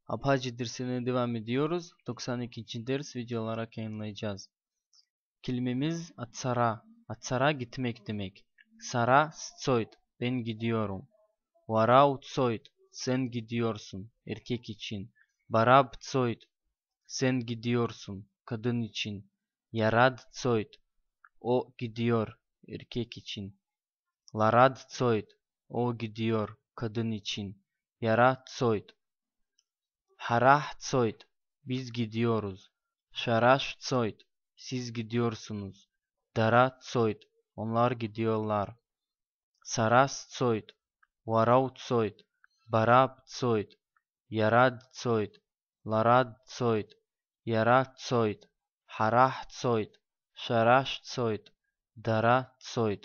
Abhazya dersine devam ediyoruz. 92. ders video olarak yayınlayacağız. Kelimemiz atsara. Atsara gitmek demek. Sara stoid. Ben gidiyorum. Vara utsoid. Sen gidiyorsun. Erkek için. Bara btsoid. Sen gidiyorsun. Kadın için. Yarad tsoid. O gidiyor. Erkek için. Larad tsoid. O gidiyor. Kadın için. Yara tsoid. Harah tsoid. Biz gidiyoruz. Şaraş tsoid. Siz gidiyorsunuz. Dara tsoid. Onlar gidiyorlar. Saras tsoid. Varav tsoid. Barab tsoid. Yarad tsoid. Larad tsoid. Yara tsoid. Harah tsoid. Şaraş tsoid. Dara tsoid.